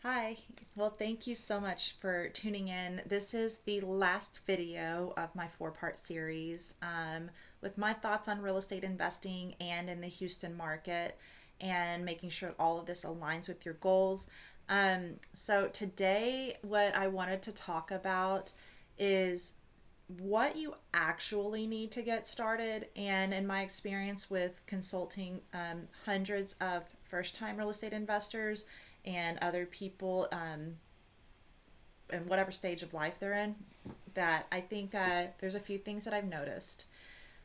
Hi. Well, thank you so much for tuning in. This is the last video of my four-part series with my thoughts on real estate investing and in the Houston market and making sure all of this aligns with your goals. So today, what I wanted to talk about is what you actually need to get started. And in my experience with consulting hundreds of first time real estate investors and other people in whatever stage of life they're in, that I think that there's a few things that I've noticed.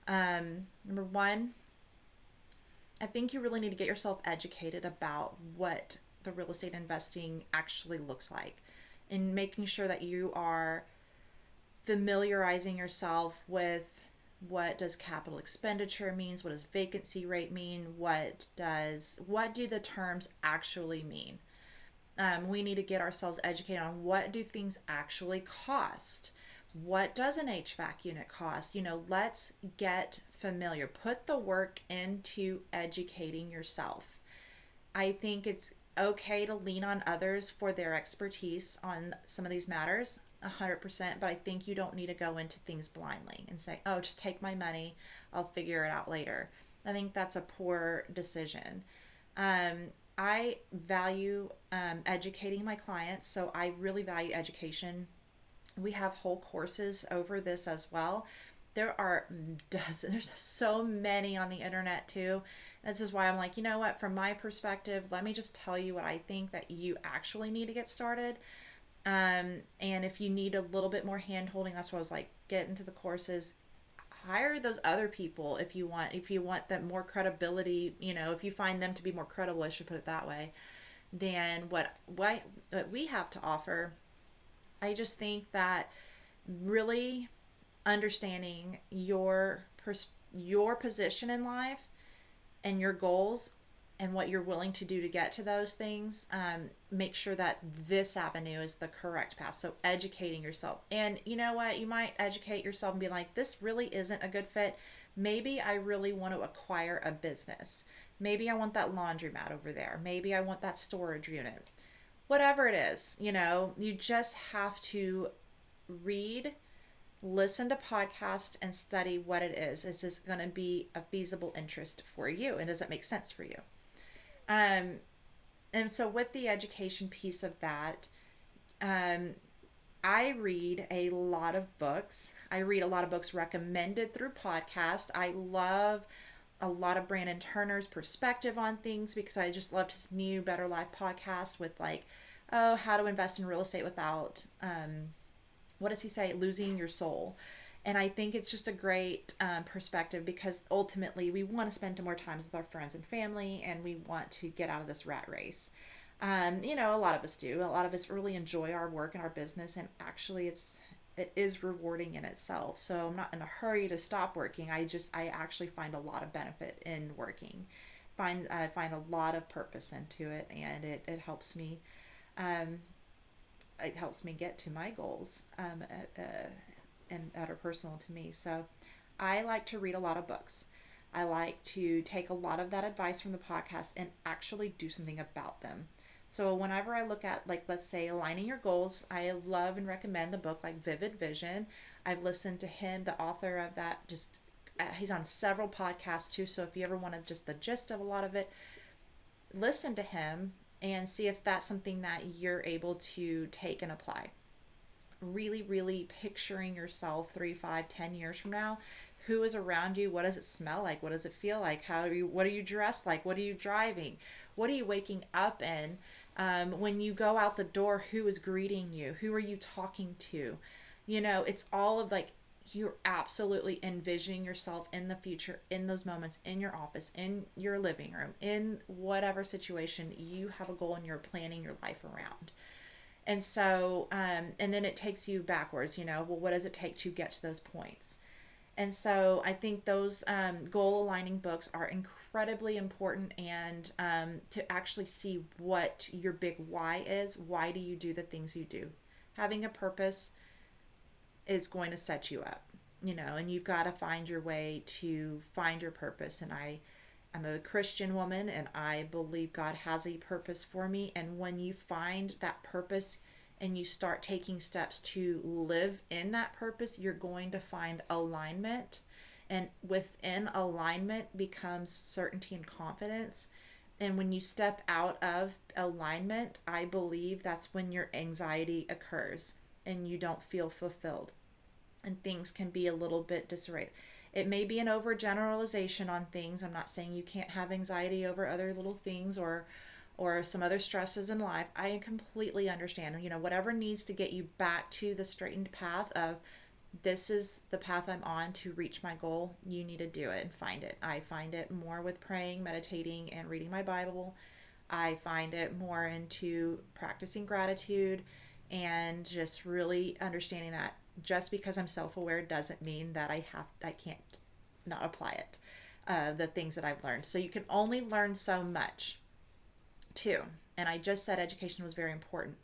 Number one, I think you really need to get yourself educated about what the real estate investing actually looks like and making sure that you are familiarizing yourself with what does capital expenditure means, what does vacancy rate mean, what do the terms actually mean. We need to get ourselves educated on what do things actually cost. What does an HVAC unit cost? Let's get familiar. Put the work into educating yourself. I think it's okay to lean on others for their expertise on some of these matters, 100%, but I think you don't need to go into things blindly and say, oh, just take my money, I'll figure it out later. I think that's a poor decision. I value educating my clients, so I really value education. We have whole courses over this as well. There are dozens, there's so many on the internet too. This is why I'm like, you know what, from my perspective, let me just tell you what I think that you actually need to get started. And if you need a little bit more hand holding, that's what I was like, get into the courses, hire those other people if you want that more credibility, if you find them to be more credible, I should put it that way, than what we have to offer. I just think that really understanding your position in life and your goals and what you're willing to do to get to those things, make sure that this avenue is the correct path. So educating yourself. And you know what? You might educate yourself and be like, this really isn't a good fit. Maybe I really want to acquire a business. Maybe I want that laundromat over there. Maybe I want that storage unit. Whatever it is, you just have to read, listen to podcasts, and study what it is. Is this going to be a feasible interest for you? And does it make sense for you? Um, and so with the education piece of that, um, I read a lot of books. I read a lot of books recommended through podcast. I love a lot of Brandon Turner's perspective on things because I just loved his new Better Life podcast with like, oh, how to invest in real estate without, what does he say, losing your soul. And I think it's just a great perspective because ultimately we want to spend more time with our friends and family and we want to get out of this rat race. A lot of us do. A lot of us really enjoy our work and our business, and actually it is rewarding in itself. So I'm not in a hurry to stop working. I actually find a lot of benefit in working. I find a lot of purpose into it, and it helps me. Um, it helps me get to my goals, and that are personal to me. So I like to read a lot of books. I like to take a lot of that advice from the podcast and actually do something about them. So whenever I look at, like, let's say aligning your goals, I love and recommend the book like Vivid Vision. I've listened to him, the author of that, just he's on several podcasts too. So if you ever wanted just the gist of a lot of it, listen to him and see if that's something that you're able to take and apply. Really, really picturing yourself 3, 5, 10 years from now. Who is around you? What does it smell like? What does it feel like? What are you dressed like? What are you driving? What are you waking up in? When you go out the door, who is greeting you? Who are you talking to? It's all of like, you're absolutely envisioning yourself in the future, in those moments, in your office, in your living room, in whatever situation you have a goal and you're planning your life around. And so, and then it takes you backwards, well, what does it take to get to those points? And so I think those goal aligning books are incredibly important, and to actually see what your big why is. Why do you do the things you do? Having a purpose is going to set you up, and you've got to find your way to find your purpose. And I'm a Christian woman and I believe God has a purpose for me. And when you find that purpose and you start taking steps to live in that purpose, you're going to find alignment. And within alignment becomes certainty and confidence. And when you step out of alignment, I believe that's when your anxiety occurs and you don't feel fulfilled. And things can be a little bit disarrayed. It may be an overgeneralization on things. I'm not saying you can't have anxiety over other little things or some other stresses in life. I completely understand. Whatever needs to get you back to the straightened path of this is the path I'm on to reach my goal, you need to do it and find it. I find it more with praying, meditating, and reading my Bible. I find it more into practicing gratitude and just really understanding that just because I'm self-aware doesn't mean that I can't not apply it. The things that I've learned. So you can only learn so much too. And I just said education was very important.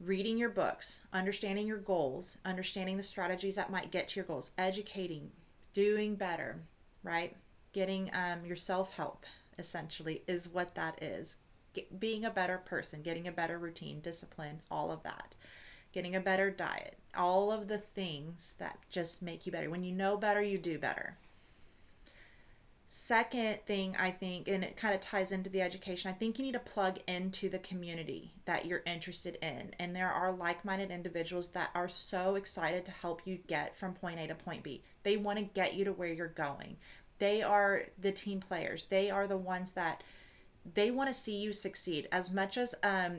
Reading your books, understanding your goals, understanding the strategies that might get to your goals, educating, doing better, right? Getting your self-help essentially is what that is. Being a better person, getting a better routine, discipline, all of that. Getting a better diet, all of the things that just make you better. When you know better, you do better. Second thing, I think, and it kind of ties into the education, I think you need to plug into the community that you're interested in. And there are like-minded individuals that are so excited to help you get from point A to point B. They want to get you to where you're going. They are the team players. They are the ones that they want to see you succeed. As much as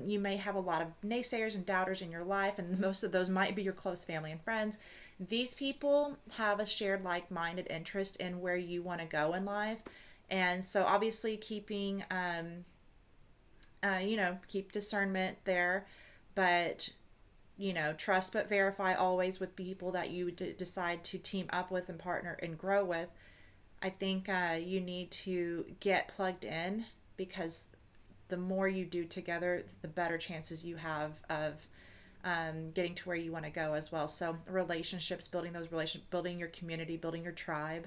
you may have a lot of naysayers and doubters in your life, and most of those might be your close family and friends, these people have a shared like-minded interest in where you want to go in life. And so obviously keeping keep discernment there, but trust but verify always with people that you decide to team up with and partner and grow with. I think you need to get plugged in, because the more you do together, the better chances you have of getting to where you want to go as well. So relationships, building those relationships, building your community, building your tribe,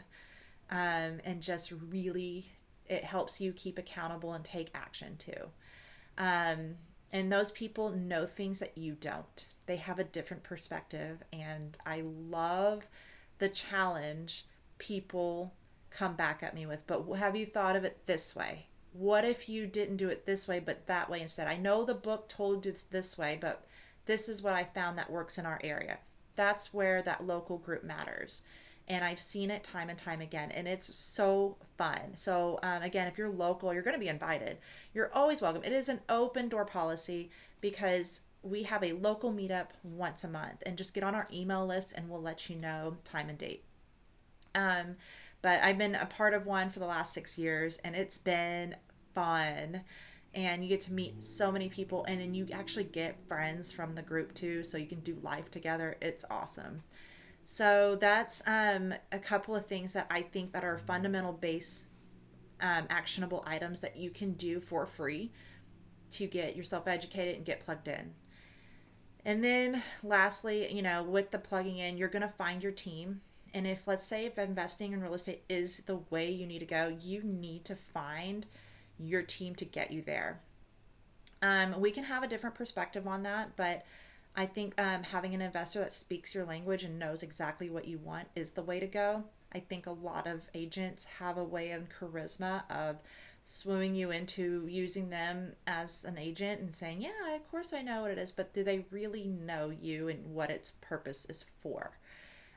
and just really it helps you keep accountable and take action too. And those people know things that you don't. They have a different perspective, and I love the challenge people come back at me with. But have you thought of it this way? What if you didn't do it this way, but that way instead? I know the book told you this way, but this is what I found that works in our area. That's where that local group matters. And I've seen it time and time again, and it's so fun. So again, if you're local, you're going to be invited. You're always welcome. It is an open door policy, because we have a local meetup once a month, and just get on our email list and we'll let you know time and date. But I've been a part of one for the last 6 years, and it's been fun. And you get to meet so many people, and then you actually get friends from the group too, so you can do life together. It's awesome. So that's a couple of things that I think that are fundamental base actionable items that you can do for free to get yourself educated and get plugged in. And then lastly, with the plugging in, you're going to find your team. And let's say if investing in real estate is the way you need to go, you need to find your team to get you there. We can have a different perspective on that, but I think having an investor that speaks your language and knows exactly what you want is the way to go. I think a lot of agents have a way of charisma of swooning you into using them as an agent and saying, yeah, of course I know what it is, but do they really know you and what its purpose is for?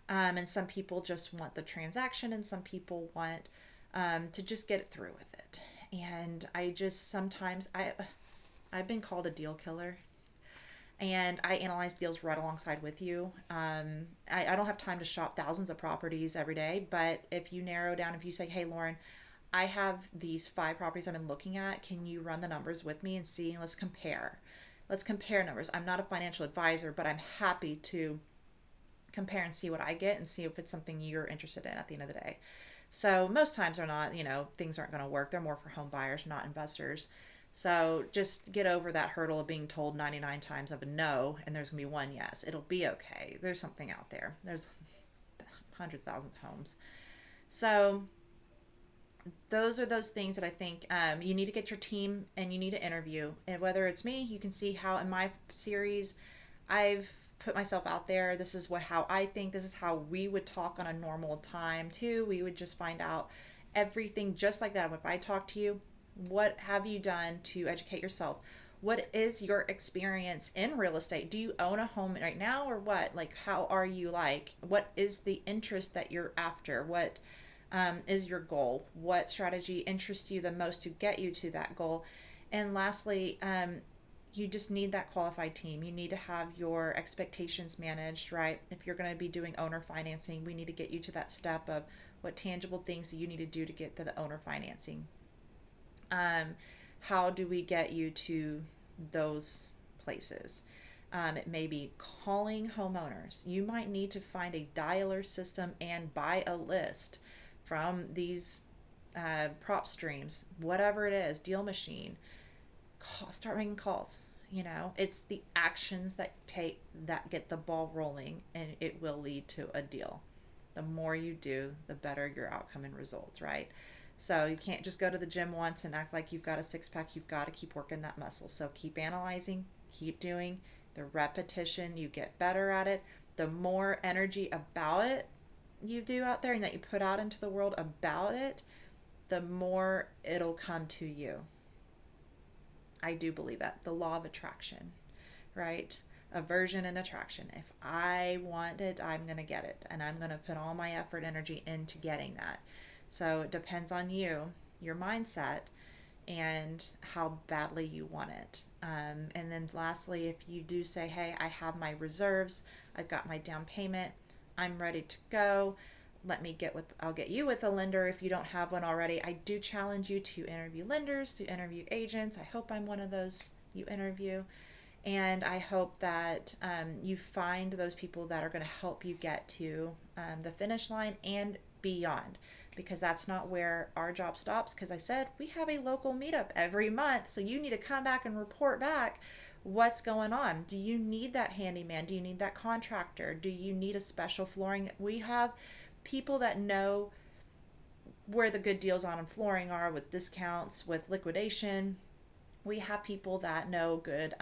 And some people just want the transaction, and some people want to just get it through with it. And I just sometimes I've been called a deal killer, and I analyze deals right alongside with you. I don't have time to shop thousands of properties every day, but if you narrow down, if you say, hey, Lauren, I have these 5 properties I've been looking at. Can you run the numbers with me and see? Let's compare. Let's compare numbers. I'm not a financial advisor, but I'm happy to compare and see what I get and see if it's something you're interested in at the end of the day. So most times they're not, things aren't going to work. They're more for home buyers, not investors. So just get over that hurdle of being told 99 times of a no, and there's going to be one yes. It'll be okay. There's something out there. There's hundreds of thousands of homes. So those are those things that I think you need to get your team and you need to interview. And whether it's me, you can see how in my series I've put myself out there. This is what how I think. This is how we would talk on a normal time too. We would just find out everything just like that. If I talk to you, what have you done to educate yourself? What is your experience in real estate? Do you own a home right now or what? Like, how are you like? What is the interest that you're after? What is your goal? What strategy interests you the most to get you to that goal? And lastly, you just need that qualified team. You need to have your expectations managed, right? If you're going to be doing owner financing, we need to get you to that step of what tangible things do you need to do to get to the owner financing. Um, how do we get you to those places? It may be calling homeowners. You might need to find a dialer system and buy a list from these prop streams, whatever it is, deal machine. Start making calls. It's the actions that get the ball rolling, and it will lead to a deal. The more you do, the better your outcome and results, right? So you can't just go to the gym once and act like you've got a six pack. You've got to keep working that muscle. So keep analyzing, keep doing the repetition. You get better at it. The more energy about it you do out there and that you put out into the world about it, the more it'll come to you. I do believe that. The law of attraction, right? Aversion and attraction. If I want it, I'm going to get it. And I'm going to put all my effort, energy into getting that. So it depends on you, your mindset, and how badly you want it. And then lastly, if you do say, hey, I have my reserves, I've got my down payment, I'm ready to go. I'll get you with a lender if you don't have one already. I do challenge you to interview lenders, to interview agents. I hope I'm one of those you interview. And I hope that you find those people that are going to help you get to the finish line and beyond, because that's not where our job stops. Because I said we have a local meetup every month, so you need to come back and report back what's going on. Do you need that handyman? Do you need that contractor? Do you need a special flooring? We have people that know where the good deals on flooring are with discounts, with liquidation. We have people that know good,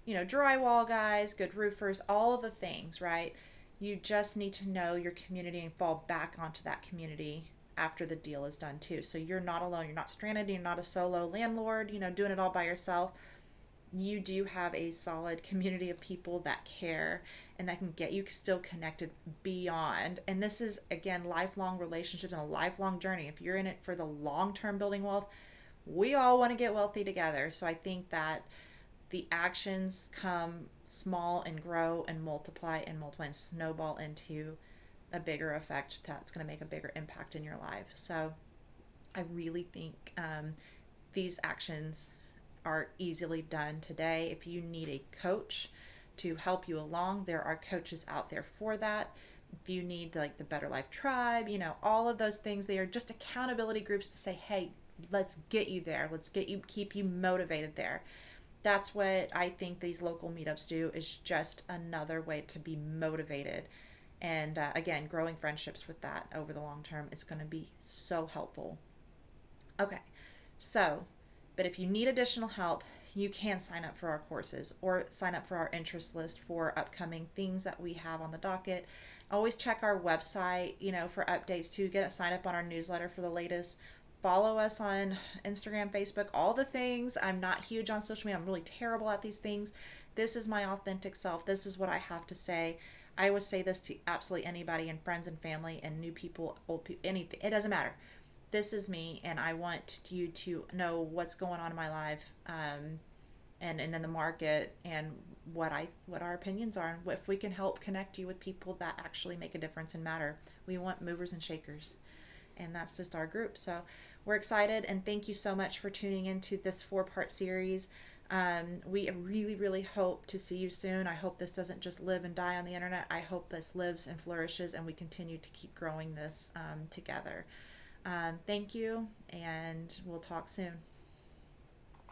drywall guys, good roofers, all of the things, right? You just need to know your community and fall back onto that community after the deal is done too. So you're not alone. You're not stranded. You're not a solo landlord, doing it all by yourself. You do have a solid community of people that care and that can get you still connected beyond. And this is, again, lifelong relationships and a lifelong journey. If you're in it for the long term building wealth, we all want to get wealthy together. So I think that the actions come small and grow and multiply and snowball into a bigger effect that's going to make a bigger impact in your life. So I really think these actions are easily done today. If you need a coach to help you along, there are coaches out there for that. If you need like the Better Life Tribe, all of those things, they are just accountability groups to say, hey, let's get you there. Let's keep you motivated there. That's what I think these local meetups do, is just another way to be motivated. And again, growing friendships with that over the long term is going to be so helpful. Okay, but if you need additional help, you can sign up for our courses or sign up for our interest list for upcoming things that we have on the docket. Always check our website, for updates too. Sign up on our newsletter for the latest. Follow us on Instagram, Facebook, all the things. I'm not huge on social media. I'm really terrible at these things. This is my authentic self. This is what I have to say. I would say this to absolutely anybody, and friends and family and new people, old people, anything. It doesn't matter. This is me, and I want you to know what's going on in my life, and in the market, and what our opinions are, and if we can help connect you with people that actually make a difference and matter. We want movers and shakers, and that's just our group. So we're excited, and thank you so much for tuning into this 4-part series. We really, really hope to see you soon. I hope this doesn't just live and die on the internet. I hope this lives and flourishes, and we continue to keep growing this together. Thank you, and we'll talk soon.